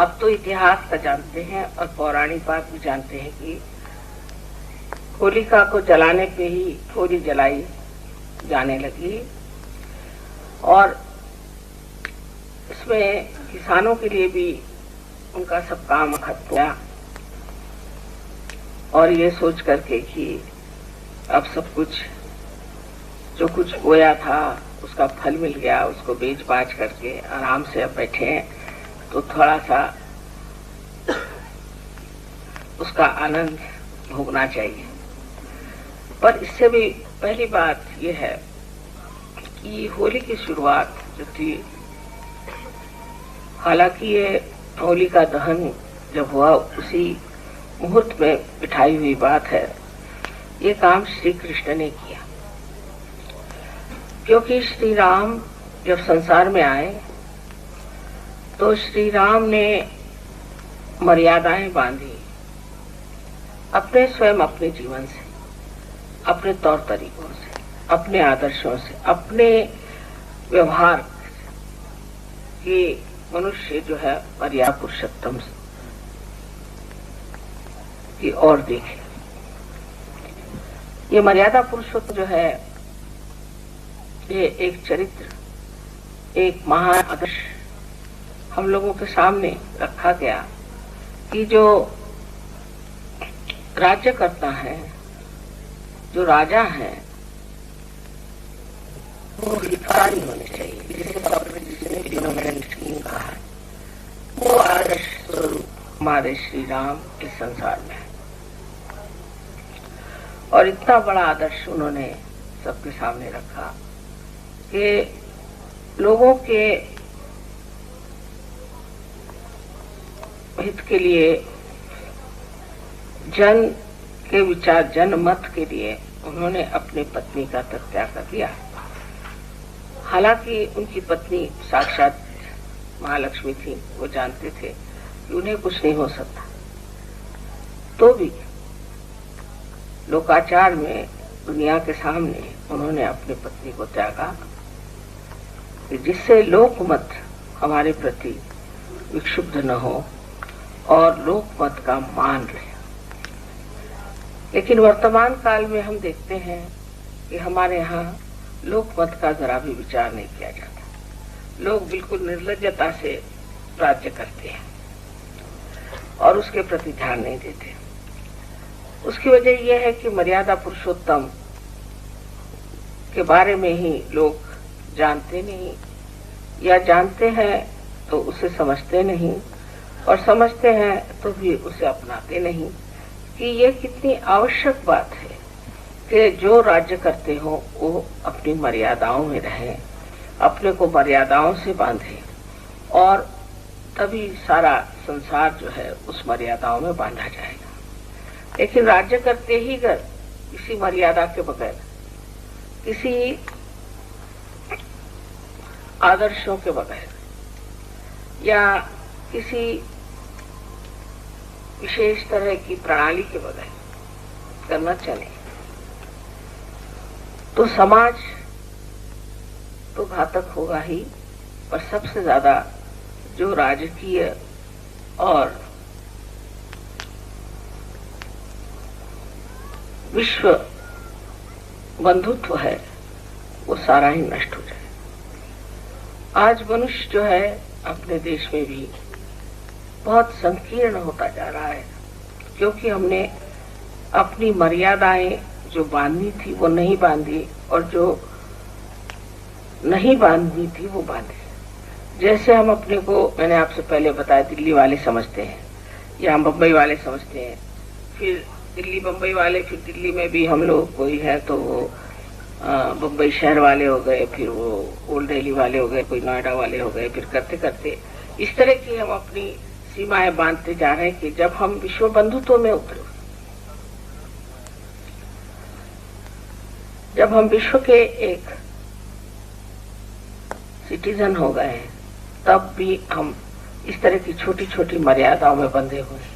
अब तो इतिहास का जानते हैं और पौराणिक बात भी जानते हैं कि होलिका को जलाने पे ही होली जलाई जाने लगी और इसमें किसानों के लिए भी उनका सब काम खत्म हुआ और ये सोच करके कि अब सब कुछ जो कुछ बोया था उसका फल मिल गया, उसको बेच बाच करके आराम से अब बैठे हैं तो थोड़ा सा उसका आनंद भोगना चाहिए। पर इससे भी पहली बात यह है कि होली की शुरुआत जो थी, हालांकि ये होली का दहन जब हुआ उसी मुहूर्त में बिठाई हुई बात है, ये काम श्री कृष्ण ने किया क्योंकि श्री राम जब संसार में आए तो श्री राम ने मर्यादाएं बांधी अपने स्वयं अपने जीवन से, अपने तौर तरीकों से, अपने आदर्शों से, अपने व्यवहार से कि मनुष्य जो है मर्यादा पुरुषोत्तम की ओर देखे। ये मर्यादा पुरुषोत्तम जो है ये एक चरित्र, एक महान आदर्श हम लोगों के सामने रखा गया कि जो राज्य करता है, जो राजा है, वो भिखारी होने चाहिए, जिसे कहा है, वो आदर्श स्वरूप हमारे श्री राम इस संसार में है और इतना बड़ा आदर्श उन्होंने सबके सामने रखा कि लोगों के हित के लिए, जन के विचार, जनमत के लिए उन्होंने अपनी पत्नी का त्याग कर दिया। हालांकि उनकी पत्नी साक्षात महालक्ष्मी थी, वो जानते थे कि उन्हें कुछ नहीं हो सकता, तो भी लोकाचार में दुनिया के सामने उन्होंने अपनी पत्नी को त्यागा जिससे लोकमत हमारे प्रति विक्षुब्ध न हो और लोकमत का मान रहे। लेकिन वर्तमान काल में हम देखते हैं कि हमारे यहाँ लोकमत का जरा भी विचार नहीं किया जाता। लोग बिल्कुल निर्लज्जता से राज्य करते हैं और उसके प्रति ध्यान नहीं देते। उसकी वजह यह है कि मर्यादा पुरुषोत्तम के बारे में ही लोग जानते नहीं, या जानते हैं तो उसे समझते नहीं, और समझते हैं तो भी उसे अपनाते नहीं कि ये कितनी आवश्यक बात है कि जो राज्य करते हो वो अपनी मर्यादाओं में रहें, अपने को मर्यादाओं से बांधे और तभी सारा संसार जो है उस मर्यादाओं में बांधा जाएगा। लेकिन राज्य करते ही अगर किसी मर्यादा के बगैर, किसी आदर्शों के बगैर या किसी विशेष तरह की प्रणाली के बगैर करना चले तो समाज तो घातक होगा ही, पर सबसे ज्यादा जो राजकीय और विश्व बंधुत्व है वो सारा ही नष्ट हो जाए। आज मनुष्य जो है अपने देश में भी बहुत संकीर्ण होता जा रहा है क्योंकि हमने अपनी मर्यादाएं जो बांधनी थी वो नहीं बांधी और जो नहीं बांधनी थी वो बांधी। जैसे हम अपने को, मैंने आपसे पहले बताया, दिल्ली वाले समझते हैं या बम्बई वाले समझते हैं, फिर दिल्ली बम्बई वाले, फिर दिल्ली में भी हम लोग कोई है तो वो बम्बई शहर वाले हो गए, फिर वो ओल्ड दिल्ली वाले हो गए, कोई नोएडा वाले हो गए, फिर करते करते इस तरह की हम अपनी सीमाएं बांधते जा रहे हैं कि जब हम विश्व बंधुत्व में उतरे, जब हम विश्व के एक सिटीजन हो गए हैं, तब भी हम इस तरह की छोटी छोटी मर्यादाओं में बंधे हुए हैं।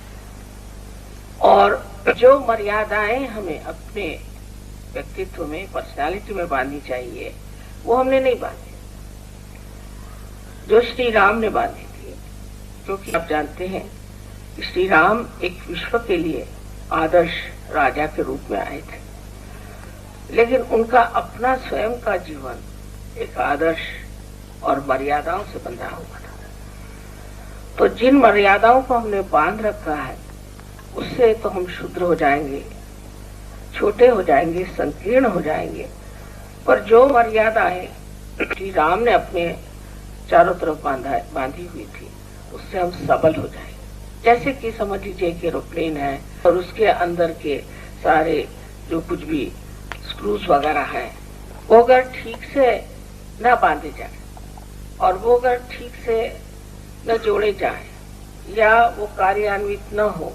और जो मर्यादाएं हमें अपने व्यक्तित्व में, पर्सनालिटी में बांधनी चाहिए, वो हमने नहीं बांधी। जो श्री राम ने बांधी थी, क्योंकि आप जानते हैं कि श्री राम एक विश्व के लिए आदर्श राजा के रूप में आए थे, लेकिन उनका अपना स्वयं का जीवन एक आदर्श और मर्यादाओं से बंधा हुआ था। तो जिन मर्यादाओं को हमने बांध रखा है उससे तो हम शुद्र हो जाएंगे, छोटे हो जाएंगे, संकीर्ण हो जाएंगे। पर जो मर्यादाएं श्री राम ने अपने चारों तरफ बांधी हुई थी उससे हम सबल हो जाएंगे। जैसे कि समझ लीजिए कि एरोप्लेन है और उसके अंदर के सारे जो कुछ भी स्क्रूज वगैरह हैं वो अगर ठीक से न बांधे जाए और वो अगर ठीक से न जोड़े जाए या वो कार्यान्वित न हो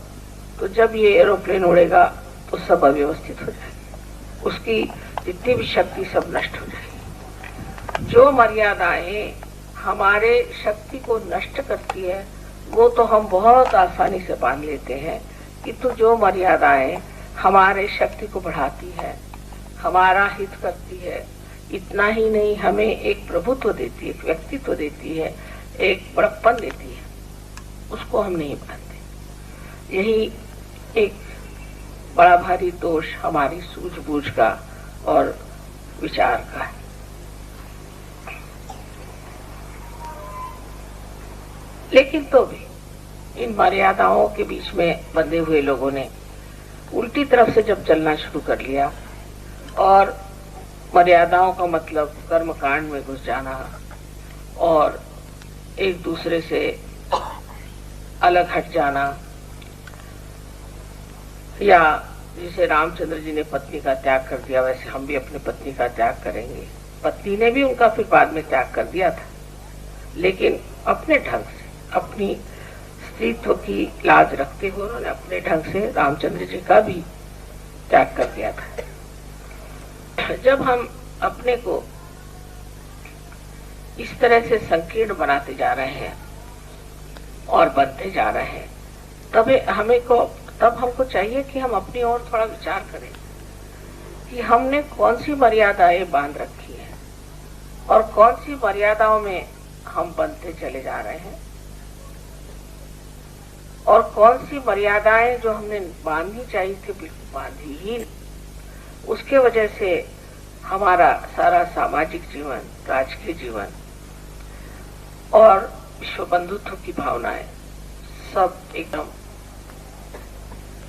तो जब ये एरोप्लेन उड़ेगा तो सब अव्यवस्थित हो जाएगा, उसकी जितनी भी शक्ति सब नष्ट हो जाएगी। जो मर्यादाएं हमारे शक्ति को नष्ट करती है वो तो हम बहुत आसानी से बांध लेते हैं, किंतु जो मर्यादाएं हमारे शक्ति को बढ़ाती है, हमारा हित करती है, इतना ही नहीं हमें एक प्रभुत्व देती है, एक व्यक्तित्व देती है, एक बड़प्पन देती है, उसको हम नहीं बांधते। यही एक बड़ा भारी दोष हमारी सूझबूझ का और विचार का है। लेकिन तो भी इन मर्यादाओं के बीच में बंधे हुए लोगों ने उल्टी तरफ से जब चलना शुरू कर लिया और मर्यादाओं का मतलब कर्मकांड में घुस जाना और एक दूसरे से अलग हट जाना, या जैसे रामचंद्र जी ने पत्नी का त्याग कर दिया वैसे हम भी अपनी पत्नी का त्याग करेंगे। पत्नी ने भी उनका फिर बाद में त्याग कर दिया था, लेकिन अपने ढंग से, अपनी स्त्रीत्व की लाज रखते हुए उन्होंने अपने ढंग से रामचंद्र जी का भी त्याग कर दिया था। जब हम अपने को इस तरह से संकीर्ण बनाते जा रहे हैं और बनते जा रहे हैं तब हमको चाहिए कि हम अपनी ओर थोड़ा विचार करें कि हमने कौन सी मर्यादाएं बांध रखी है और कौन सी मर्यादाओं में हम बनते चले जा रहे हैं और कौन सी मर्यादाएं जो हमने बांधनी चाहिए थी बिल्कुल बांधी ही नहीं। उसके वजह से हमारा सारा सामाजिक जीवन, राजकीय जीवन और विश्व बंधुत्व की भावनाएं सब एकदम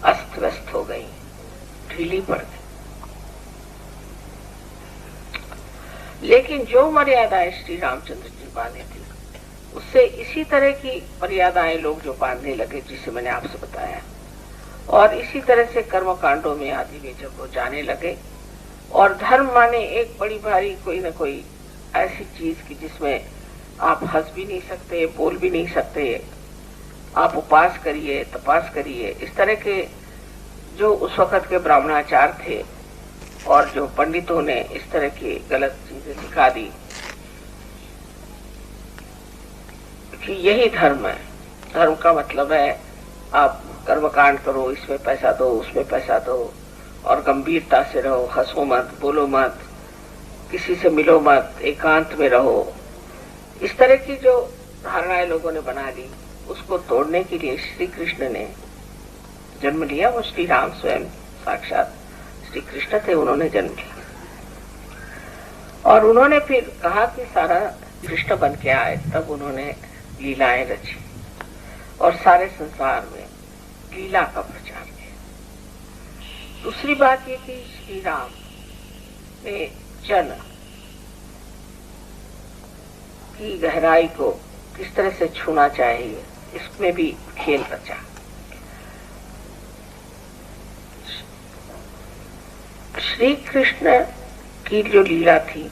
अस्त व्यस्त हो गई, ढीली पड़ गई। लेकिन जो मर्यादाएं श्री रामचंद्र जी बांधे थी उससे इसी तरह की मर्यादाएं लोग जो बांधने लगे जिसे मैंने आपसे बताया, और इसी तरह से कर्म कांडों में आदि में जब वो जाने लगे और धर्म माने एक बड़ी भारी कोई न कोई ऐसी चीज की जिसमें आप हंस भी नहीं सकते, बोल भी नहीं सकते, आप उपास करिए, तपास करिए, इस तरह के जो उस वक्त के ब्राह्मणाचार थे और जो पंडितों ने इस तरह की गलत चीजें सिखा दी कि यही धर्म है। धर्म का मतलब है आप कर्मकांड करो, इसमें पैसा दो, उसमें पैसा दो और गंभीरता से रहो, हंसो मत, बोलो मत, किसी से मिलो मत, एकांत में रहो। इस तरह की जो धारणाएं लोगों ने बना ली उसको तोड़ने के लिए श्री कृष्ण ने जन्म लिया। वो श्री राम स्वयं साक्षात श्री कृष्ण थे, उन्होंने जन्म लिया और उन्होंने फिर कहा कि सारा कृष्ण बन के आए, तब उन्होंने लीलाएं रची और सारे संसार में लीला का प्रचार किया। दूसरी बात ये कि श्री राम ने जन की गहराई को किस तरह से छूना चाहिए इसमें भी खेल रचा। श्री कृष्ण की जो लीला थी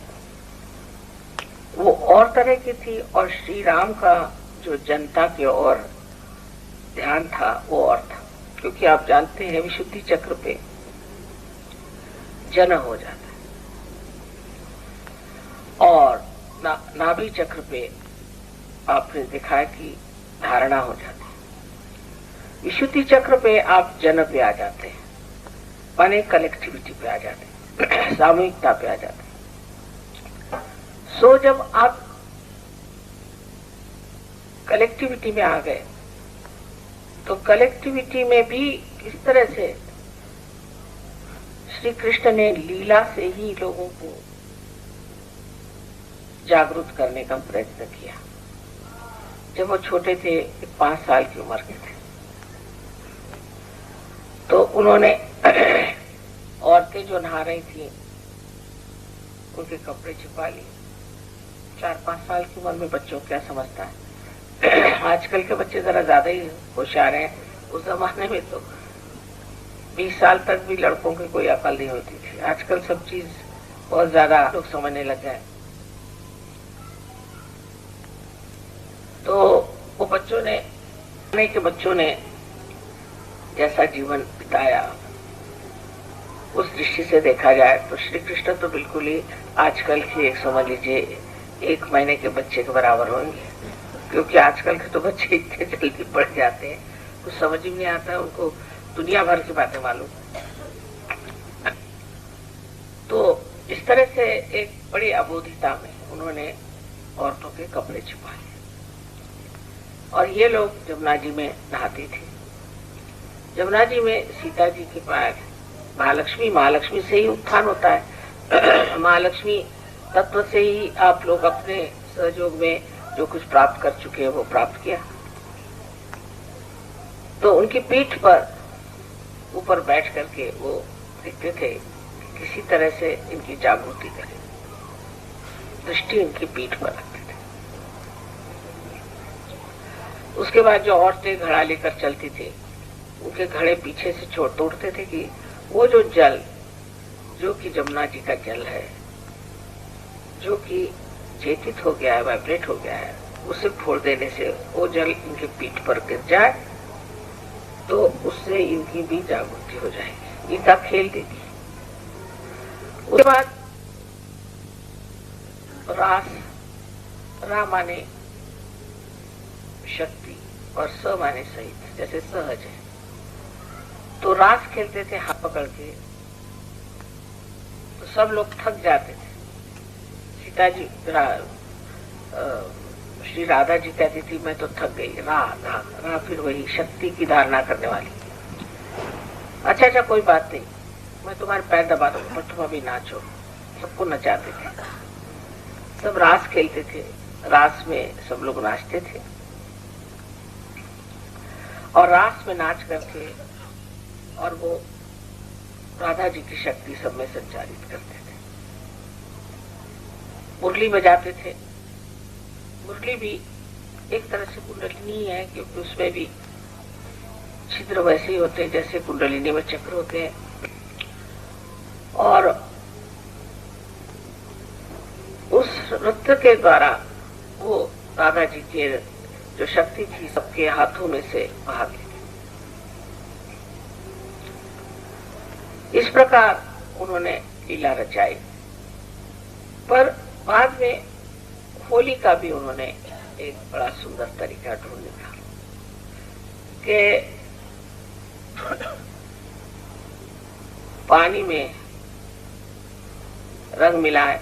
वो और तरह की थी और श्री राम का जो जनता की ओर ध्यान था वो और था, क्योंकि आप जानते हैं विशुद्धि चक्र पे जन हो जाता है और नाभि चक्र पे आपने देखा है कि धारणा हो जाती है। विशुद्धि चक्र पे आप जन पे आ जाते हैं, माने कलेक्टिविटी पे आ जाते हैं, सामूहिकता पे आ जाते हैं। सो जब आप कलेक्टिविटी में आ गए, तो कलेक्टिविटी में भी किस तरह से श्री कृष्ण ने लीला से ही लोगों को जागरूक करने का प्रयत्न किया। जब वो छोटे थे, 5 साल की उम्र के थे, तो उन्होंने औरतें जो नहा रही थी उनके कपड़े छिपा लिए। 4-5 साल की उम्र में बच्चों क्या समझता है। आजकल के बच्चे जरा ज्यादा ही होशियार हैं। उस जमाने में तो 20 साल तक भी लड़कों की कोई अकल नहीं होती थी। आजकल सब चीज बहुत ज्यादा लोग समझने लग गए। तो वो बच्चों ने जैसा जीवन बिताया, उस दृष्टि से देखा जाए तो श्री कृष्ण तो बिल्कुल ही आजकल के एक समझ लीजिए 1 महीने के बच्चे के बराबर होंगे, क्योंकि आजकल के तो बच्चे इतने जल्दी बढ़ जाते हैं, कुछ समझ ही नहीं आता, उनको दुनिया भर की बातें मालूम। तो इस तरह से एक बड़ी अबोधिता में उन्होंने औरतों के कपड़े छिपा लिए, और ये लोग जमुना जी में नहाती थी। जमुना जी में सीता जी के पास महालक्ष्मी से ही उत्थान होता है। महालक्ष्मी तत्व से ही आप लोग अपने सहयोग में जो कुछ प्राप्त कर चुके हैं वो प्राप्त किया। तो उनकी पीठ पर ऊपर बैठ करके वो देखते थे किसी तरह से इनकी जागृति करें, दृष्टि इनकी पीठ पर रखते थे। उसके बाद जो औरतें घड़ा लेकर चलती थी, उनके घड़े पीछे से तोड़ते थे कि वो जो जल, जो कि जमुना जी का जल है, जो कि चेतित हो गया है, वाइब्रेट हो गया है, उसे फोड़ देने से वो जल इनके पीठ पर गिर जाए तो उससे इनकी भी जागृति हो जाएगी, इनका खेल देगी। उसके बाद रा माने शक्ति और स माने सहित, जैसे सहज है। तो रास खेलते थे हाथ पकड़ के, तो सब लोग थक जाते थे। सीता जी श्री राधा जी कहती थी मैं तो थक गई। रा फिर वही शक्ति की धारणा करने वाली। अच्छा कोई बात नहीं, मैं तुम्हारे पैर दबा दूंगा पर तुम अभी नाचो। सबको नचाते थे, सब रास खेलते थे, रास में सब लोग नाचते थे और रास में नाच करके और वो राधा जी की शक्ति सब में संचारित करते थे। मुरली बजाते थे। मुरली भी एक तरह से कुंडलिनी है, क्योंकि उसमें भी छिद्र वैसे ही होते हैं जैसे कुंडलिनी में चक्र होते हैं। और उस नृत्य के द्वारा वो राधा जी के जो शक्ति थी सबके हाथों में से बाहर लेते। इस प्रकार उन्होंने लीला रचाई। पर बाद में होली का भी उन्होंने एक बड़ा सुंदर तरीका ढूंढ निकाला कि पानी में रंग मिलाए।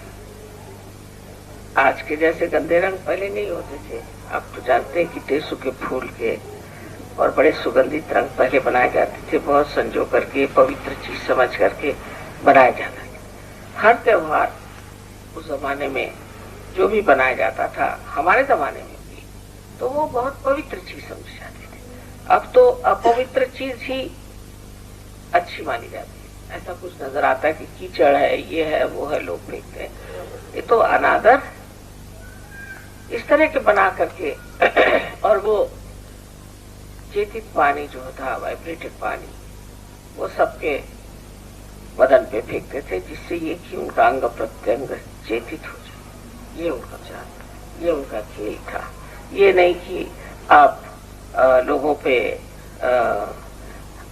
आज के जैसे गंदे रंग पहले नहीं होते थे। आप तो जानते हैं कि टेसू के फूल के और बड़े सुगंधित रंग पहले बनाए जाते थे, बहुत संजो करके, पवित्र चीज समझ करके बनाया जाता था। हर त्योहार उस जमाने में जो भी बनाया जाता था, हमारे जमाने में भी, तो वो बहुत पवित्र चीज समझी जाती थी। अब तो अपवित्र चीज ही अच्छी मानी जाती है। ऐसा कुछ नजर आता है कि कीचड़ है, ये है, वो है, लोग फेंकते हैं। ये तो अनादर इस तरह के बना करके और वो चेतित पानी जो था, वाइब्रेटेड पानी, वो सबके बदन पे फेंकते थे, जिससे ये कि उनका अंग प्रत्यंग चेतित हो जाए। ये उनका चाल, ये उनका खेल था। ये नहीं कि आप लोगों पे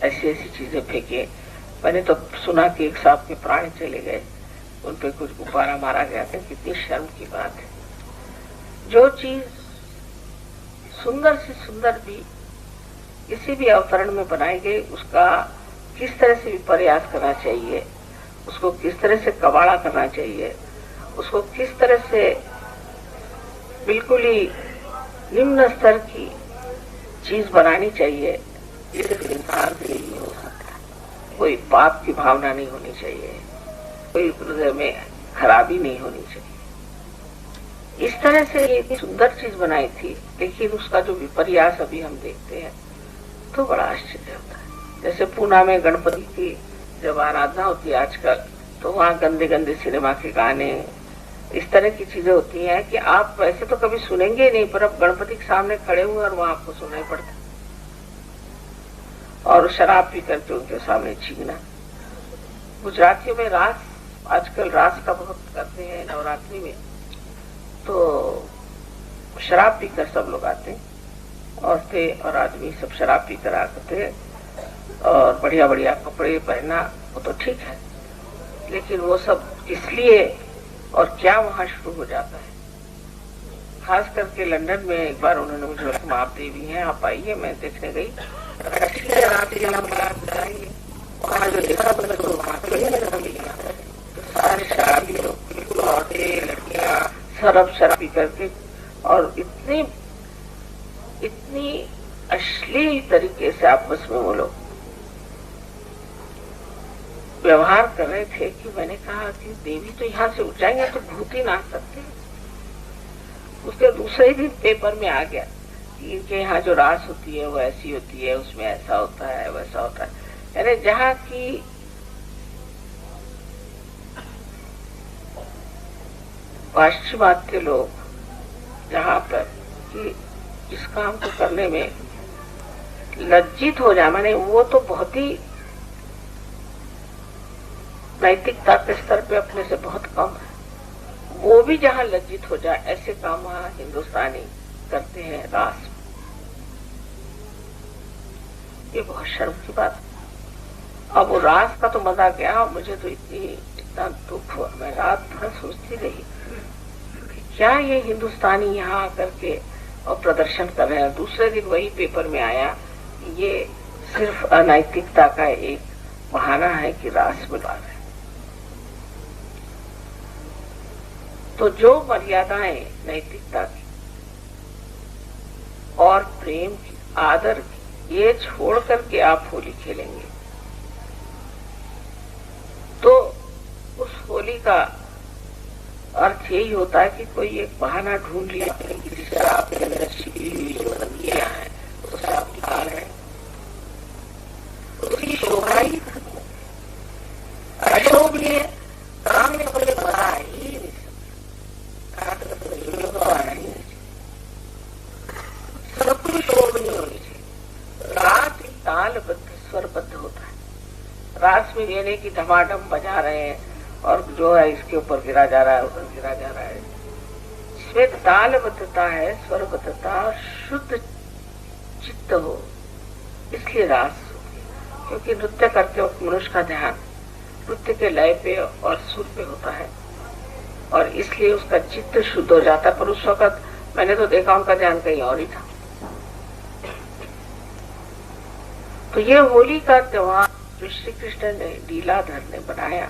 ऐसी ऐसी चीजें फेंके। मैंने तो सुना कि एक साहब के प्राण चले गए, उन पे कुछ गुब्बारा मारा गया था। कितनी शर्म की बात है। जो चीज सुंदर से सुंदर भी किसी भी अवतरण में बनाई गई, उसका किस तरह से विपर्यास करना चाहिए, उसको किस तरह से कबाड़ा करना चाहिए, उसको किस तरह से बिल्कुल ही निम्न स्तर की चीज बनानी चाहिए, ये सिर्फ इंसान से ही हो सकता है। कोई पाप की भावना नहीं होनी चाहिए, कोई हृदय में खराबी नहीं होनी चाहिए। इस तरह से ये इतनी सुंदर चीज बनाई थी, लेकिन उसका जो विपर्यास अभी हम देखते हैं तो बड़ा आश्चर्य होता है। जैसे पूना में गणपति की जब आराधना होती है आजकल, तो वहाँ गंदे गंदे सिनेमा के गाने, इस तरह की चीजें होती हैं कि आप वैसे तो कभी सुनेंगे ही नहीं, पर अब गणपति के सामने खड़े हुए और वहां आपको सुनाई पड़ता। और शराब पी करके उनके सामने छीना। गुजरातियों में रास, आजकल रास का बहुत करते हैं नवरात्रि में, तो शराब पीकर सब लोग आते हैं, औरतें और आदमी सब शराब पीकर आते हैं, और बढ़िया बढ़िया कपड़े पहनना वो तो ठीक है, लेकिन वो सब इसलिए और क्या वहां शुरू हो जाता है। खास करके लंदन में एक बार उन्होंने मुझे बोला, आप देवी हैं, आप आइए, मैं देखने गई, वहाँ जो देखा तो सारे शराबी लोग, बिल्कुल औरतें, लड़कियां, शराब शराबी करके, और इतनी अश्लील तरीके से आपस में वो लोग व्यवहार कर रहे थे कि मैंने कहा कि देवी तो यहाँ से उठ जाएंगे तो भूत ही नाच सकते हैं। उसके दूसरे दिन पेपर में आ गया कि इनके यहाँ जो रास होती है वो ऐसी होती है, उसमें ऐसा होता है वैसा होता है। यानी जहाँ की पाश्चिमात्य लोग जहाँ पर कि इस काम को करने में लज्जित हो जाए, माने वो तो बहुत ही नैतिकता के स्तर पे अपने से बहुत कम है, वो भी जहाँ लज्जित हो जाए, ऐसे काम वहाँ हिंदुस्तानी करते हैं रास। ये बहुत शर्म की बात है। अब वो रास का तो मजा गया, मुझे तो इतना दुख हुआ, मैं रात भर सोचती रही कि क्या ये हिंदुस्तानी यहाँ आकर के और प्रदर्शन कर रहे हैं। दूसरे दिन वही पेपर में आया, ये सिर्फ अनैतिकता का एक बहाना है कि रास बुला रहे हैं। तो जो मर्यादाएं नैतिकता की और प्रेम की, आदर की, ये छोड़ करके आप होली खेलेंगे तो उस होली का अर्थ यही होता है कि कोई एक बहाना ढूंढ लिया कि जिससे आपके अंदर छिपी हुई जो बंदियां हैं उसे आप निकाल रहे हैं, उसकी शोभा ही अशोभनीय काम में पहले बड़ा ही नहीं सब कुछ शोभनीय होनी चाहिए। रात तालबद्ध स्वरबद्ध होता है, रात में ये नहीं कि धमाधम बजा रहे हैं और जो है इसके ऊपर गिरा जा रहा है, उधर गिरा जा रहा है। इसमें तालबद्धता है, स्वरबद्धता, शुद्ध चित्त हो, इसलिए रास होती है। क्योंकि नृत्य करते वक्त मनुष्य का ध्यान नृत्य के लय पे और सुर पे होता है, और इसलिए उसका चित्त शुद्ध हो जाता है। पर उस वक्त मैंने तो देखा उनका ध्यान कहीं और ही था। तो ये होली का त्योहार जो श्री कृष्ण ने लीलाधर ने बनाया,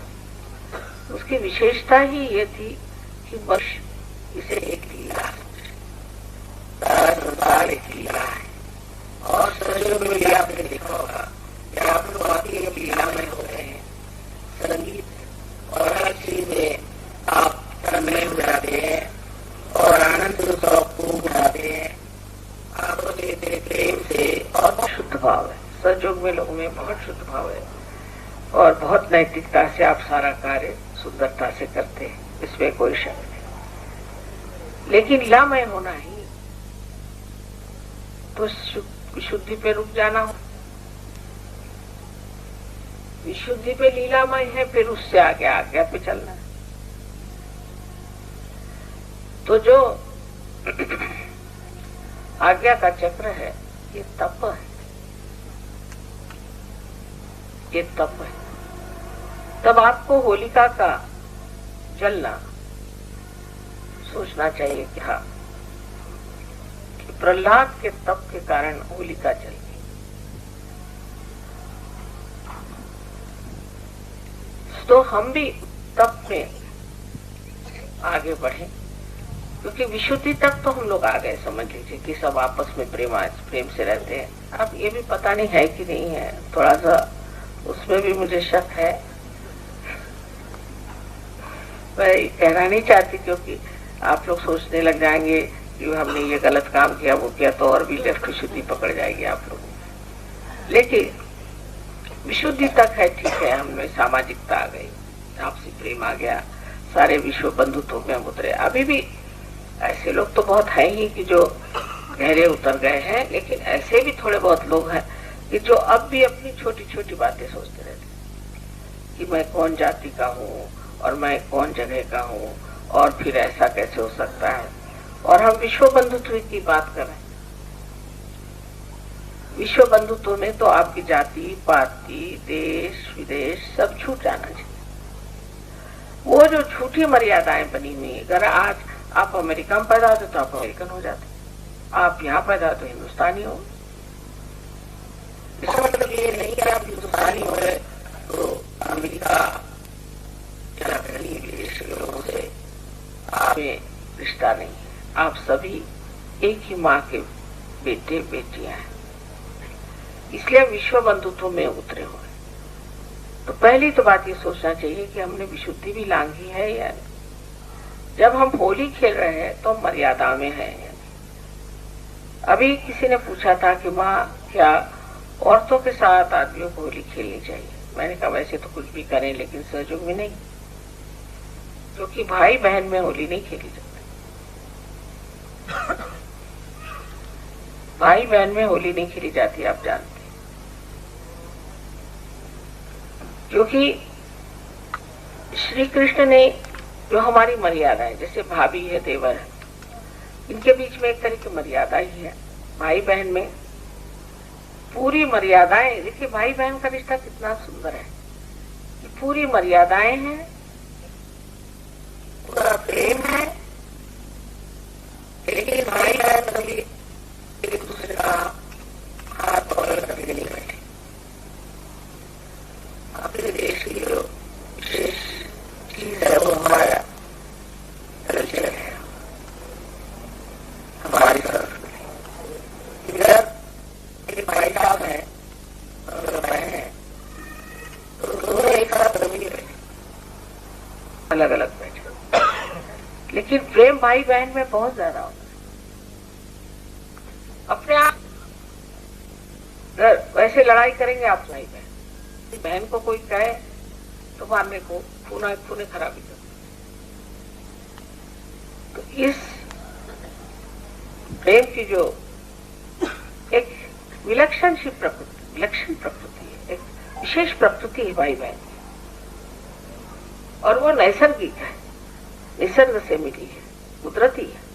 उसकी विशेषता ही ये थी कि मनुष्य इसे एक लीला, सारा संसार एक लीला है। और संयोग में भी आपने देखा होगा कि आप लोग वाकई एक लीला में हो रहे हैं। संगीत और हर चीज में आप तन्मय हो जाते हैं और आनंद उत्सव खूब उठाते हैं। आप प्रेम से, और बहुत शुद्ध भाव है, संयोग में लोगों में बहुत शुद्ध भाव है और बहुत नैतिकता से आप सारा कार्य सुंदरता से करते हैं, इसमें कोई शक नहीं। लेकिन लामय होना ही तो विशुद्धि पे रुक जाना हो। विशुद्धि पे लीलामय है, फिर उससे आगे आज्ञा पे चलना है। तो जो आज्ञा का चक्र है, ये तप है, ये तप है। तब आपको होलिका का जलना सोचना चाहिए कि हाँ, कि प्रहलाद के तप के कारण होलिका जल गई। तो हम भी तप में आगे बढ़े क्योंकि विशुद्धि तक तो हम लोग आ गए, समझ लीजिए कि सब आपस में प्रेम से रहते हैं। अब ये भी पता नहीं है कि नहीं है, थोड़ा सा उसमें भी मुझे शक है। मैं कहना नहीं चाहती क्योंकि आप लोग सोचने लग जाएंगे कि हमने ये गलत काम किया, वो किया, तो और भी लेफ्ट विशुद्धि पकड़ जाएगी आप लोगों। लेकिन विशुद्धि तक है, ठीक है, हमें सामाजिकता आ गई, आपसी प्रेम आ गया, सारे विश्व बंधुत्व में हम उतरे। अभी भी ऐसे लोग तो बहुत हैं ही कि जो गहरे उतर गए हैं, लेकिन ऐसे भी थोड़े बहुत लोग हैं कि जो अब भी अपनी छोटी छोटी बातें सोचते रहते हैं कि मैं कौन जाति का हूँ और मैं कौन जगह का हूँ, और फिर ऐसा कैसे हो सकता है। और हम विश्व बंधुत्व की बात कर रहे हैं। विश्व बंधुत्व में तो आपकी जाति पाति देश विदेश सब छूट जाना चाहिए। वो जो झूठी मर्यादाएं बनी हुई है, अगर आज आप अमेरिका में पैदा होते तो आप अमेरिकन हो जाते, आप यहाँ पैदा तो हिंदुस्तानी हो। इसका मतलब ये नहीं कि आप हिंदुस्तानी हो गए तो अमेरिका या कहीं विदेश के लोगों से आप में रिश्ता नहीं है। आप सभी एक ही माँ के बेटे बेटियां हैं, इसलिए विश्व बंधुत्व में उतरे हुए। तो पहली तो बात ये सोचना चाहिए कि हमने विशुद्धि भी लांघी है या नहीं। जब हम होली खेल रहे हैं तो मर्यादा में है। अभी किसी ने पूछा था कि माँ क्या औरतों के साथ आदमियों को होली खेलनी चाहिए। मैंने कहा वैसे तो कुछ भी करें, लेकिन सहयोग में नहीं, क्योंकि भाई बहन में होली नहीं खेली जाती। भाई बहन में होली नहीं खेली जाती, आप जानते, क्योंकि श्री कृष्ण ने जो हमारी मर्यादा है, जैसे भाभी है देवर है, इनके बीच में एक तरह की मर्यादा ही है। भाई बहन में पूरी मर्यादाएं, देखिए भाई बहन का रिश्ता कितना सुंदर है कि पूरी मर्यादाएं हैं, पूरा प्रेम है, लेकिन भाई बहन कभी एक दूसरे का हाथ पकड़ करके नहीं बैठे। अपने देश की जो विशेष चीज है वो हमारा कल्चर है, हमारी संस्कृति। इधर एक भाई साहब है और बहन है, तो दोनों एक साथ कभी नहीं बैठे, अलग अलग बैठे, लेकिन प्रेम भाई बहन में बहुत ज्यादा होता है। अपने आप वैसे लड़ाई करेंगे आप भाई बहन, बहन को कोई कहे तो मारने को खूने खराबी कर। तो इस प्रेम की जो एक विलक्षण प्रकृति है, एक विशेष प्रकृति है भाई बहन, और वो नैसर्गिक है, निसर्ग से मिली है, कुदरती है।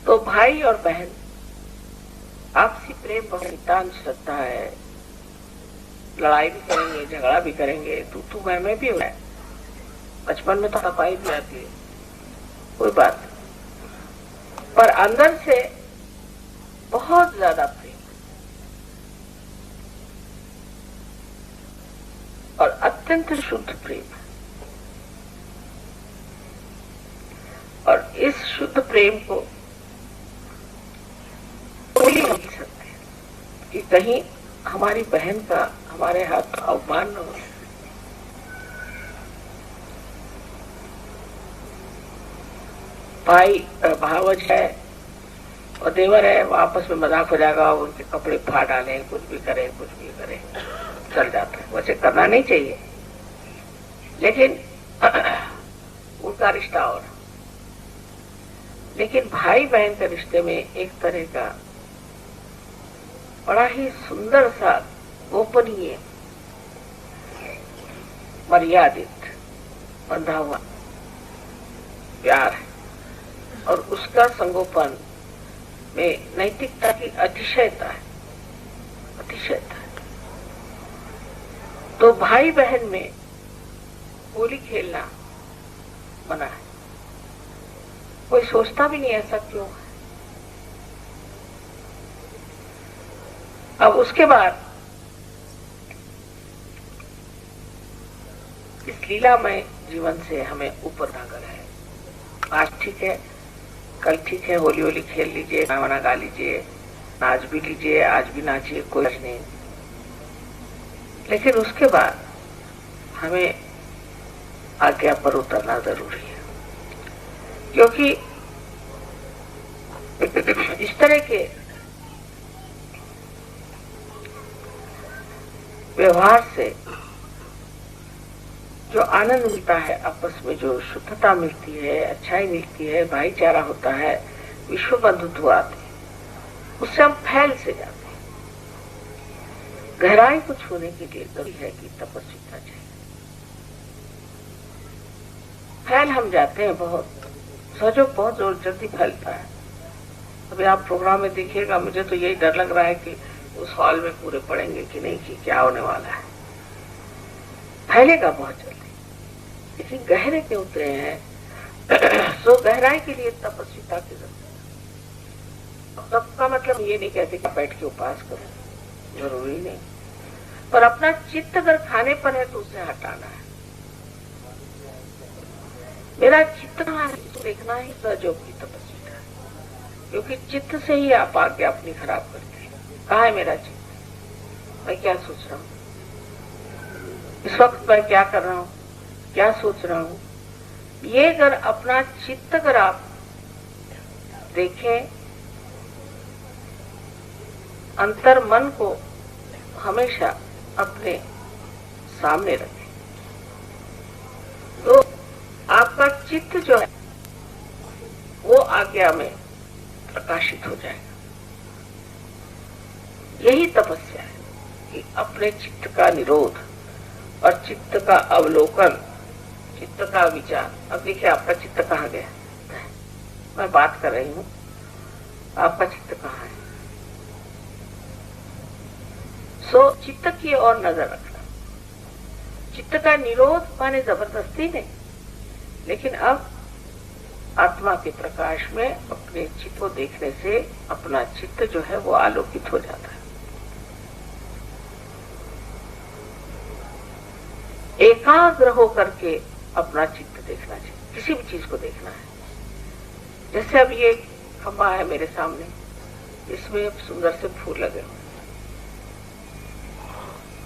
तो भाई और बहन आपसी प्रेम बहुत नितांत श्रद्धा है। लड़ाई भी करेंगे, झगड़ा भी करेंगे, तू मैं भी हो, बचपन में तो तपाई भी आती है, कोई बात, पर अंदर से बहुत ज्यादा प्रेम और अत्यंत शुद्ध प्रेम। और इस शुद्ध प्रेम को कोई नहीं सकते कि कहीं हमारी बहन का हमारे हाथ अवमान न हो। भाई भावज है और देवर है, वो आपस में मजाक हो जाएगा, उनके कपड़े फाड़ डालें, कुछ भी करें, चल जाता है। वैसे करना नहीं चाहिए, लेकिन उनका रिश्ता और। लेकिन भाई बहन के रिश्ते में एक तरह का बड़ा ही सुंदर सा गोपनीय, मर्यादित, बंधा हुआ प्यार है, और उसका संगोपन में नैतिकता की अतिशयता है। तो भाई बहन में होली खेलना मना है। कोई सोचता भी नहीं ऐसा क्यों है। अब उसके बाद इस लीलामय जीवन से हमें ऊपर ना कर है। आज ठीक है, कल ठीक है, होली होली खेल लीजिए, गाना गा लीजिए, नाच भी लीजिए, आज भी नाचिए, कोई नहीं। लेकिन उसके बाद हमें आज्ञा पर उतरना जरूरी है, क्योंकि इस तरह के व्यवहार से जो आनंद मिलता है, आपस में जो शुद्धता मिलती है, अच्छाई मिलती है, भाईचारा होता है, विश्व बंधुत्व आते हैं, उससे हम फैल से जाते हैं। गहराई को छूने के लिए जरूरी है कि तपस्विता चाहिए। फैल हम जाते हैं बहुत, सहयोग बहुत जोर जल्दी फैलता है। अभी आप प्रोग्राम में देखिएगा, मुझे तो यही डर लग रहा है कि उस हॉल में पूरे पड़ेंगे कि नहीं, कि क्या होने वाला है। फैलेगा बहुत जल्दी, लेकिन गहरे के उतरे हैं सो गहराई के लिए तपस्विता की जरूरत है। तप का मतलब ये नहीं कहते कि बैठ के उपास करो, जरूरी नहीं, पर अपना चित्त अगर खाने पर है तो उसे हटाना है। मेरा चित्त कहाँ है तो देखना ही सहयोग की तपस्विता है, क्योंकि चित्त से ही आप आगे अपनी खराब करते हैं। कहाँ है मेरा चित्त, मैं क्या सोच रहा हूँ इस वक्त, मैं क्या कर रहा हूँ, क्या सोच रहा हूँ। ये अगर अपना चित्त अगर आप देखें, अंतर मन को हमेशा अपने सामने रखें, तो आपका चित्त जो है वो आज्ञा में प्रकाशित हो जाएगा। यही तपस्या है कि अपने चित्त का निरोध और चित्त का अवलोकन, चित्त का विचार। अब देखिए आपका चित्त कहाँ गया, मैं बात कर रही हूँ, आपका चित्त कहाँ है। सो चित्त की ओर नजर रखना। चित्त का निरोध माने जबरदस्ती नहीं, लेकिन अब आत्मा के प्रकाश में अपने चित्त को देखने से अपना चित्त जो है वो आलोकित हो जाता है। एकाग्र हो करके अपना चित्त देखना चाहिए, किसी भी चीज को देखना है। जैसे अब ये खंबा है मेरे सामने, इसमें सुंदर से फूल लगे हुए,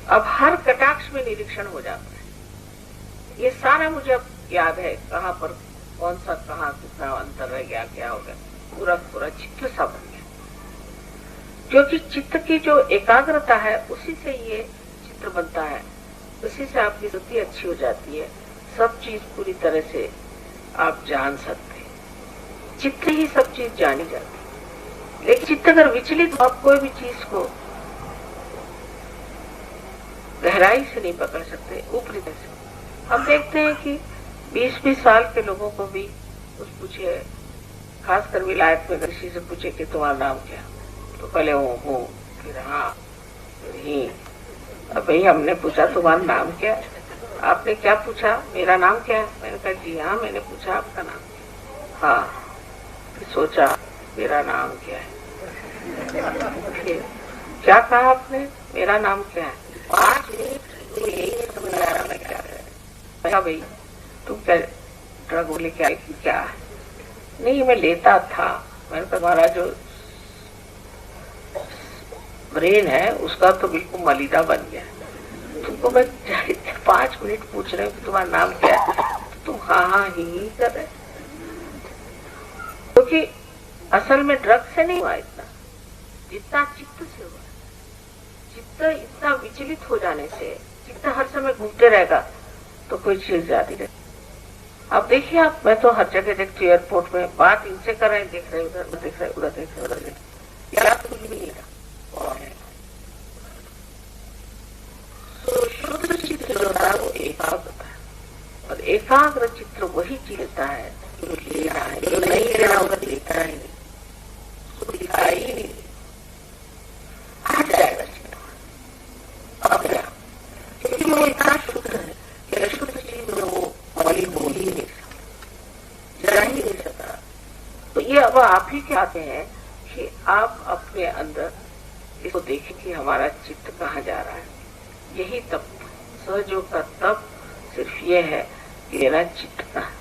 अब हर कटाक्ष में निरीक्षण हो जाता है। ये सारा मुझे अब याद है, कहाँ पर कौन सा, कहाँ कितना अंतर रह गया, क्या हो गया, पूरा पूरा चित्त सा बन गया। क्योंकि चित्त की जो एकाग्रता है उसी से ये चित्र बनता है, उसी से आपकी स्थिति अच्छी हो जाती है, सब चीज पूरी तरह से आप जान सकते हैं। चित्त ही सब चीज जानी जाती है, लेकिन चित्त अगर विचलित हो, आप कोई भी चीज को गहराई से नहीं पकड़ सकते, ऊपरी तरह से। हम देखते हैं कि 20-20 साल के लोगों को भी कुछ पूछे, खासकर विलायत में किसी से पूछे कि तुम्हारा नाम क्या, तो पहले हूँ, फिर हाँ, फिर ही। अब भाई हमने पूछा तुम्हारा नाम क्या, आपने क्या पूछा, मेरा नाम क्या है, मैंने कहा जी हाँ, मैंने पूछा आपका नाम, हाँ, फिर सोचा मेरा नाम क्या है, फिर क्या कहा आपने, मेरा नाम क्या है। 5 मिनट तो यही नहीं समझ आ रहा मैं क्या कर रहा। भाई तुम क्या ड्रग लेके आई थी क्या, नहीं मैं लेता था। मैंने कहा तुम्हारा जो ब्रेन है उसका तो बिल्कुल मलिदा बन गया, तुमको मैं 5 मिनट पूछ रहे हूँ कि तुम्हारा नाम क्या है, तो तुम हाँ हाँ ही कर रहे। क्योंकि असल में ड्रग से नहीं हुआ इतना, जितना चित्त से हुआ। चित्त इतना विचलित हो जाने से, चित्त हर समय घूमते रहेगा तो कोई चीज जाती रहेगी। अब देखिए आप, मैं तो हर जगह देखती हूँ, एयरपोर्ट में बात इनसे कर रहे हैं, देख रहे उधर देख रहे, उधर देख रहे, उधर देख रहे, या कुछ भी नहीं था। तो शुद्ध चित्र जो है वो एकाग्र है, और एकाग्र चित्र वही चीजता है जो लेना है, जो नहीं लेना होगा लेता ही नहीं, उसको दिखाई ही नहीं, हट जाएगा चित्र, अब गया, क्योंकि वो इतना शुद्ध है कि अशुद्ध चीज में वो वाली बोल ही नहीं सकता, जरा ही नहीं सकता। तो ये अब आप ही के आते हैं कि आप अपने अंदर इसको देखें कि हमारा चित्त कहाँ जा रहा है। यही तप, सहयोग का तप सिर्फ ये है कि मेरा चित्त कहाँ,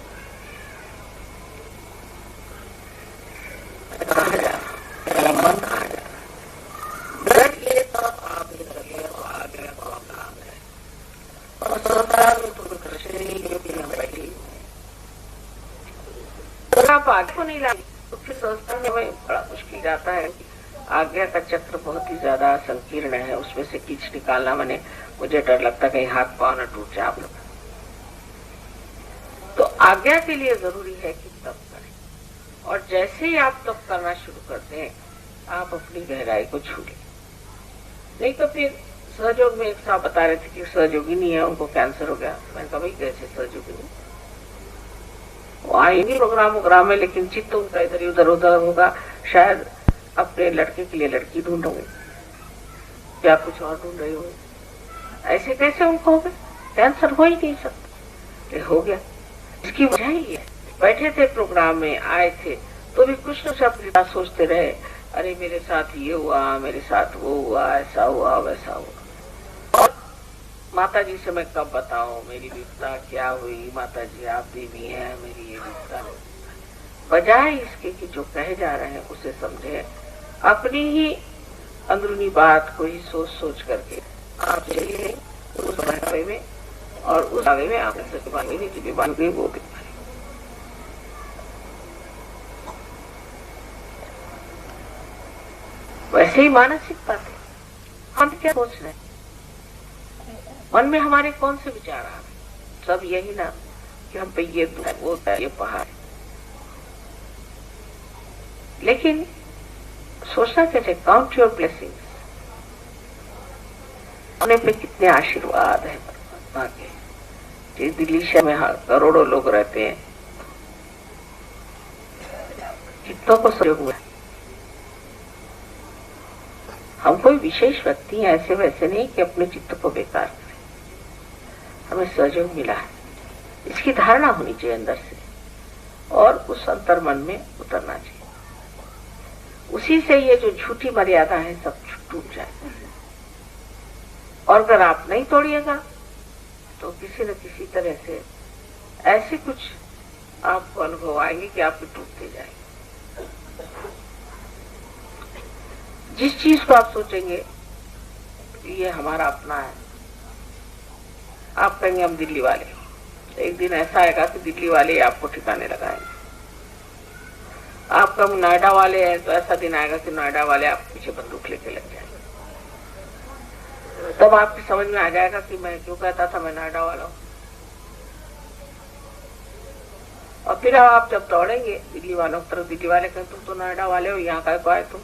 आगे को नहीं लाएंगे तो फिर संस्था में हमें बड़ा मुश्किल जाता है। आज्ञा का चक्र बहुत ही ज्यादा संकीर्ण है, उसमें से कीच निकालना मुझे डर लगता कहीं हाथ पांव न टूट जाए आप लोग। तो आज्ञा के लिए जरूरी है कि तप करें, और जैसे ही आप तप करना शुरू करते हैं आप अपनी गहराई को छू लें। नहीं तो फिर सहयोग में एक साहब बता रहे थे कि सहयोगी नहीं है, उनको कैंसर हो गया। मैंने कहा भाई कैसे सहयोगी नहीं, वो आएंगे प्रोग्राम में, लेकिन चित्त उनका इधर उधर उधर होगा, शायद अपने लड़के के लिए लड़की ढूंढोगे या कुछ और ढूंढ रही हो। ऐसे कैसे उनको हो गए, कैंसर हो ही नहीं सकता, हो गया। इसकी वजह ही है, बैठे थे प्रोग्राम में, आए थे तो भी कुछ न सब सोचते रहे, अरे मेरे साथ ये हुआ, मेरे साथ वो हुआ, ऐसा हुआ वैसा हुआ। और माता जी से मैं कब बताऊं मेरी विपदा क्या हुई, माता जी आप देवी हैं, मेरी ये विपदा। बजाय इसके कि जो कहे जा रहे हैं उसे समझे, अपनी ही अंदरूनी बात को ही सोच सोच करके आप चलिए उस बारे में, और उस बारे में आप की बीमारी वो बीमारी। वैसे ही मानसिक बातें हम क्या सोच रहे हैं, मन में हमारे कौन से विचार आ रहे, सब यही ना कि हम पे ये वो ये पहाड़। लेकिन सोचना कैसे, काउंट योर ब्लेसिंग्स, अपने पे कितने आशीर्वाद है परमात्मा के। जिस दिल्ली शहर में करोड़ों लोग रहते हैं, कितनों को सहयोग हुआ। हम कोई विशेष व्यक्ति हैं, ऐसे वैसे नहीं कि अपने चित्त को बेकार करें, हमें सहयोग मिला है, इसकी धारणा होनी चाहिए अंदर से, और उस अंतर मन में उतरना चाहिए। उसी से ये जो झूठी मर्यादा है सब टूट जाएगा। और अगर आप नहीं तोड़िएगा तो किसी न किसी तरह से ऐसे कुछ आपको अनुभव आएंगे कि आप टूटते जाएंगे। जिस चीज को आप सोचेंगे ये हमारा अपना है, आप कहेंगे हम दिल्ली वाले, एक दिन ऐसा आएगा कि दिल्ली वाले आपको ठिकाने लगाएंगे। आप कम नोएडा वाले हैं तो ऐसा दिन आएगा कि नोएडा वाले आप पीछे बंदूक लेके लग जाएंगे। तब आपकी समझ में आ जाएगा कि मैं क्यों कहता था मैं नोएडा वाला हूं। और फिर आप जब दौड़ेंगे दिल्ली वालों की तरफ, दिल्ली वाले कहें तुम तो नोएडा वाले हो, यहाँ का को आए तुम,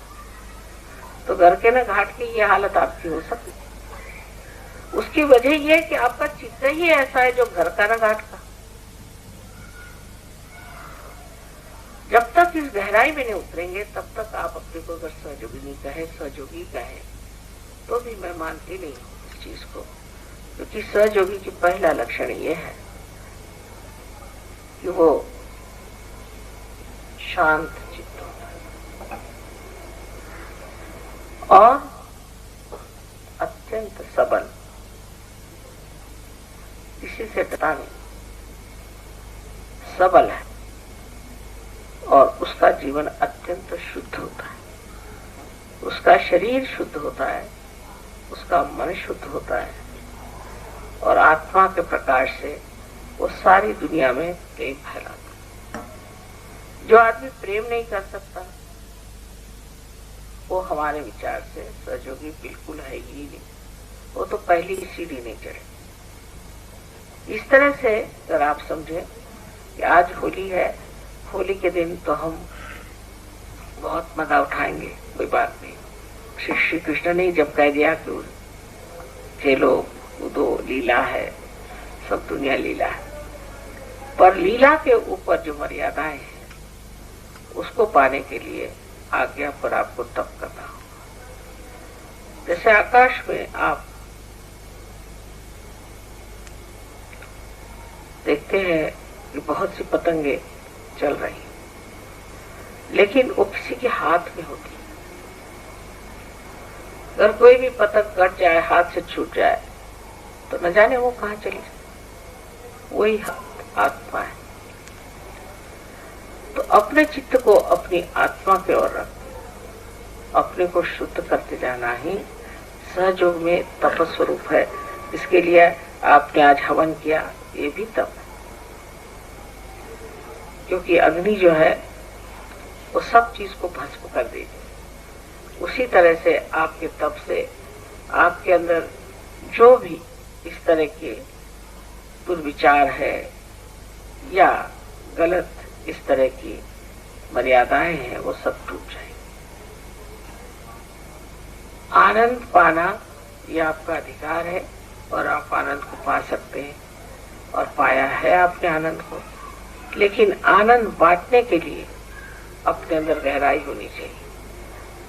तो घर के ना घाट की ये हालत आपकी हो सकती। उसकी वजह यह है कि आपका चित्त ही ऐसा है जो घर का ना घाट का। जब तक इस गहराई में नहीं उतरेंगे तब तक आप अपने को अगर सहयोगी नहीं कहे, सहयोगी कहे, तो भी मैं मानती नहीं हूँ इस चीज को। क्योंकि सहयोगी की पहला लक्षण ये है कि वो शांत चित्त होता है और अत्यंत सबल, किसी से डरता नहीं, सबल है, और उसका जीवन अत्यंत शुद्ध होता है, उसका शरीर शुद्ध होता है, उसका मन शुद्ध होता है, और आत्मा के प्रकाश से वो सारी दुनिया में प्रेम फैलाता है। जो आदमी प्रेम नहीं कर सकता वो हमारे विचार से सहयोगी बिल्कुल है ही नहीं, वो तो पहली सीढ़ी नहीं चढ़े। इस तरह से अगर आप समझे कि आज होली है, होली के दिन तो हम बहुत मजा उठाएंगे, कोई बात नहीं। श्री कृष्ण ने जब कह दिया कि खेलो कूदो, लीला है, सब दुनिया लीला है, पर लीला के ऊपर जो मर्यादाएं हैं उसको पाने के लिए आज्ञा पर आपको तप करना होगा। जैसे आकाश में आप देखते हैं कि बहुत सी पतंगे चल रही, लेकिन वो किसी के हाथ में होती है। अगर कोई भी पतंग कट जाए, हाथ से छूट जाए, तो न जाने वो कहाँ चली जाए। वही आत्मा है। तो अपने चित्त को अपनी आत्मा के ओर रख, अपने को शुद्ध करते जाना ही सहयोग में तपस्वरूप है। इसके लिए आपने आज हवन किया, ये भी तप है। क्योंकि अग्नि जो है वो सब चीज को भस्म कर देगी। उसी तरह से आपके तप से आपके अंदर जो भी इस तरह के दुर्विचार है या गलत इस तरह की मर्यादाएं हैं वो सब टूट जाएंगी। आनंद पाना ये आपका अधिकार है और आप आनंद को पा सकते हैं और पाया है आपने आनंद को। लेकिन आनंद बांटने के लिए अपने अंदर गहराई होनी चाहिए।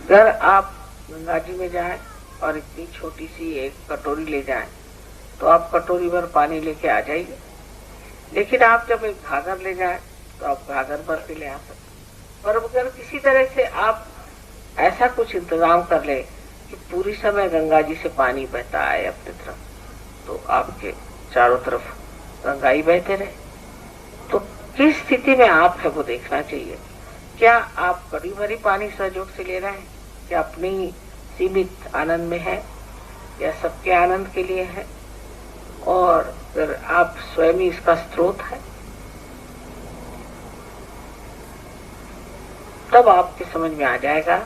अगर आप गंगा जी में जाएं और इतनी छोटी सी एक कटोरी ले जाएं तो आप कटोरी भर पानी लेके आ जाइए, लेकिन आप जब एक घाघर ले जाएं तो आप घाघर भर के ले आ सकते। पर अगर किसी तरह से आप ऐसा कुछ इंतजाम कर ले कि पूरी समय गंगा जी से पानी बहता आए अपनी तरफ, तो आपके चारों तरफ गंगा ही बहते रहे, तो किस स्थिति में आप है वो देखना चाहिए। क्या आप कड़ी भरी पानी सहयोग से ले रहे हैं, क्या अपने ही सीमित आनंद में है या सबके आनंद के लिए है, और अगर आप स्वयं ही इसका स्रोत है, तब आपके समझ में आ जाएगा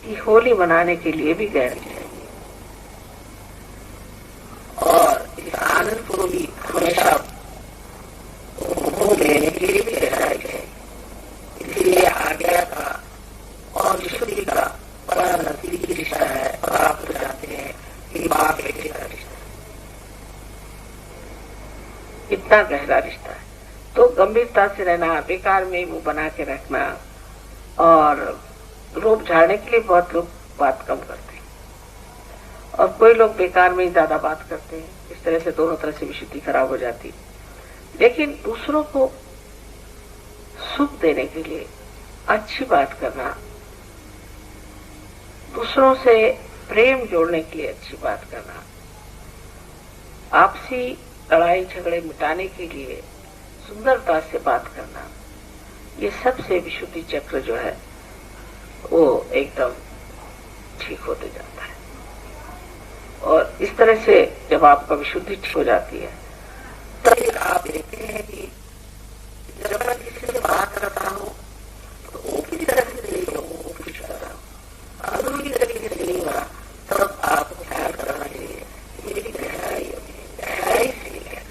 कि होली मनाने के लिए भी गहराई चाहिए और इस आनंद को भी हमेशा भोग लेने के लिए भी गहराई चाहिए। इसलिए आज्ञा का और विशुद्धि का बड़ा नजदीकी रिश्ता है और आप तो जानते हैं कि माँ बेटे का रिश्ता इतना गहरा रिश्ता है। तो गंभीरता से रहना, बेकार में मुंह बना के रखना और रोब झाड़ने के लिए बहुत लोग बात कम करते हैं और कोई लोग बेकार में ही ज्यादा बात करते हैं। इस तरह से दोनों तरह से विशुद्धि खराब हो जाती है। लेकिन दूसरों को सुख देने के लिए अच्छी बात करना, दूसरों से प्रेम जोड़ने के लिए अच्छी बात करना, आपसी लड़ाई झगड़े मिटाने के लिए सुंदरता से बात करना, ये सबसे विशुद्धि चक्र जो है वो एकदम ठीक होते जाता है। और इस तरह से जब आपका विशुद्धि ठीक हो जाती है तब आप देखते हैं कि जब मैं किसी से बात करता हूँ तो ऊपरी तरह से नहीं हो, ऊपरी कर रहा हूँ, अंदरूनी तरीके से नहीं हो रहा, तब आपको ख्याल करना चाहिए मेरी गहराई गहराई से है,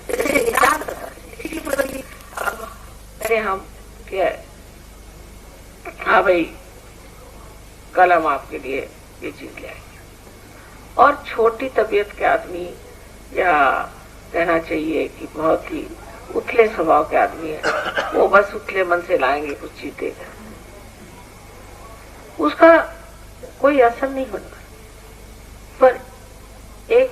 जैसे निदान करना चाहिए। इसी प्रति अब अरे हम क्या, हाँ भाई कल हम आपके लिए ये चीज ले आएंगे। और छोटी तबीयत के आदमी या कहना चाहिए कि बहुत ही उथले स्वभाव के आदमी है, वो बस उथले मन से लाएंगे कुछ चीज देकर, उसका कोई असर नहीं होता। पर एक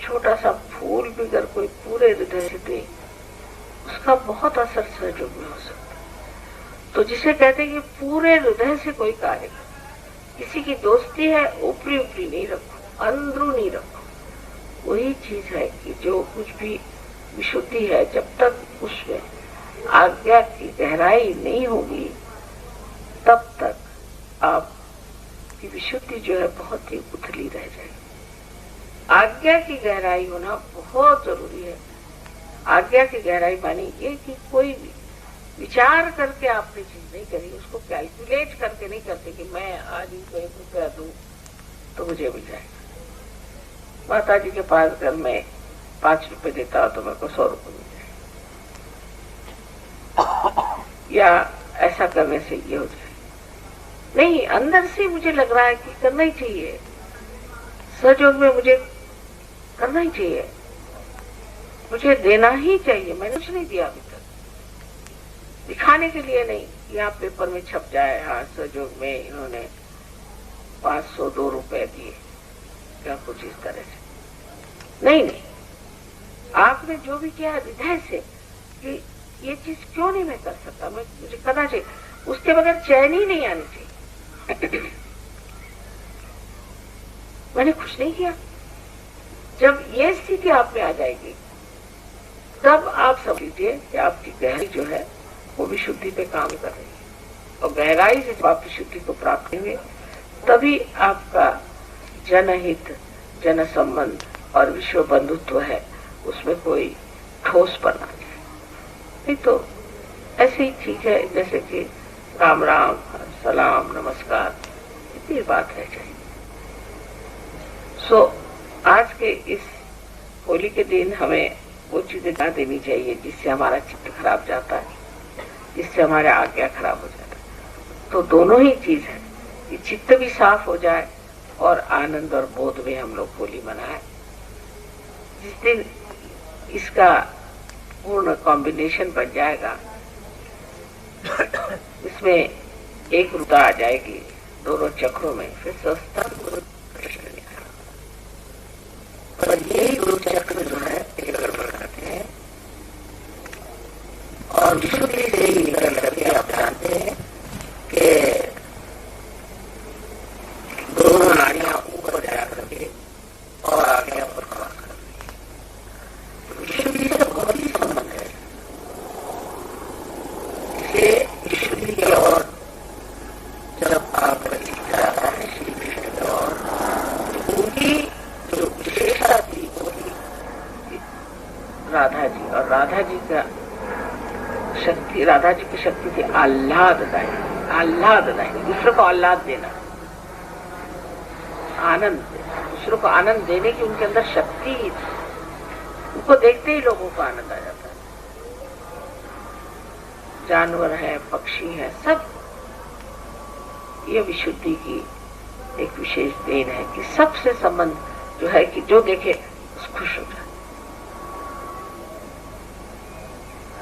छोटा सा फूल भी अगर कोई पूरे हृदय से दे उसका बहुत असर सहयोग में हो सकता है। तो जिसे कहते हैं कि पूरे हृदय से कोई कार्य, किसी की दोस्ती है ऊपरी ऊपरी नहीं रखो, अंदरूनी रखो। वही चीज है कि जो कुछ भी विशुद्धि है, जब तक उसमें आज्ञा की गहराई नहीं होगी तब तक आपकी विशुद्धि जो है बहुत ही उथली रह जाएगी। आज्ञा की गहराई होना बहुत जरूरी है। आज्ञा की गहराई मानी ये कि कोई भी विचार करके आपने चीज नहीं करी, उसको कैलकुलेट करके नहीं करते कि मैं आज इनको 1 रुपया दूं तो मुझे मिल जाएगा। माता जी के पास घर में 5 रुपए देता हो तो मेरे को 100 रुपए मिल जाएगा, या ऐसा करने से ये हो जाए। नहीं, अंदर से मुझे लग रहा है कि करना ही चाहिए, सहयोग में मुझे करना ही चाहिए, मुझे देना ही चाहिए। मैंने कुछ नहीं दिया अभी तक, दिखाने के लिए नहीं, यहाँ पेपर में छप जाए हाँ सहयोग में इन्होंने 502 रुपए दिए, क्या कुछ इस तरह से नहीं। आपने जो भी किया हृदय से कि ये चीज क्यों नहीं मैं कर सकता, मुझे करना चाहिए, उसके बगैर चैन ही नहीं आनी चाहिए। मैंने कुछ नहीं किया। जब ये स्थिति आप में आ जाएगी तब आप समझ लीजिए कि आपकी गहराई जो है वो विशुद्धि पे काम कर रही है, और गहराई से आप विशुद्धि को प्राप्त करेंगे तभी आपका जनहित, जन संबंध और विश्व बंधुत्व है उसमें कोई ठोस बना जाए। नहीं तो ऐसी ही चीज है जैसे कि राम राम, सलाम, नमस्कार, इतनी बात है चाहिए। आज के इस होली के दिन हमें वो चीजें ना देनी चाहिए जिससे हमारा चित्त खराब जाता है, जिससे हमारा आज्ञा खराब हो जाता है। तो दोनों ही चीज है कि चित्त भी साफ हो जाए और आनंद और बोध में हम लोग होली मनाएं। जिस दिन इसका पूर्ण कॉम्बिनेशन बन जाएगा, इसमें एक रुता आ जाएगी दोनों चक्रों में, फिर सस्ता और यही दो चक्र जो है गड़बड़ करते हैं और विशुद्धि से ही निकल करके आप जानते हैं कि दोनों नाड़ियां ऊपर जा करके और आगे ऊपर क्रॉस कर रही है। विशुद्धि से बहुत ही संबंध है। इसे विशुद्धि की ओर जब आप जाता है श्री कृष्ण की ओर, तो उनकी जो विशेषता थी वो थी राधा जी, और राधा जी का शक्ति, राधा जी की शक्ति थी आह्लाददायी। आह्लाददायी, दूसरों को आह्लाद देना, आनंद, दूसरों को आनंद देने की उनके अंदर शक्ति ही थी। उनको देखते ही लोगों को आनंद आ जाता है। जानवर है, पक्षी है, सब ये विशुद्धि की एक विशेष देन है कि सबसे संबंध जो है कि जो देखे खुश हो जाए,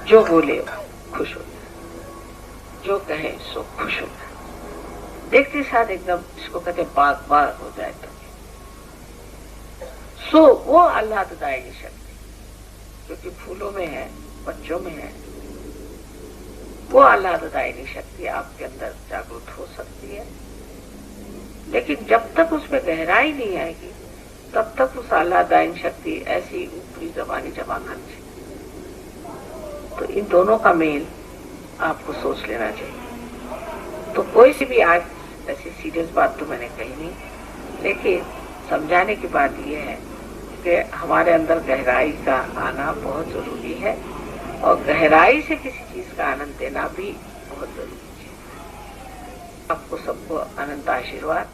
जो बोले खुश हो जाए, जो कहे सो खुश हो जाए। देखते साथ एकदम इसको कहते बाग बाग हो जाए। तो वो आह्लाददायी शक्ति जो कि फूलों में है, बच्चों में है, वो आह्लाददायी शक्ति आपके अंदर जागृत हो सकती है। लेकिन जब तक उसमें गहराई नहीं आएगी तब तक उस आह्लाददायी शक्ति ऐसी ऊपरी जबानी जमा करती। तो इन दोनों का मेल आपको सोच लेना चाहिए। तो कोई सी भी आज ऐसी सीरियस बात तो मैंने कही नहीं, लेकिन समझाने की बात यह है कि हमारे अंदर गहराई का आना बहुत जरूरी है और गहराई से किसी चीज का आनंद देना भी बहुत जरूरी है। आपको सबको अनंत आशीर्वाद।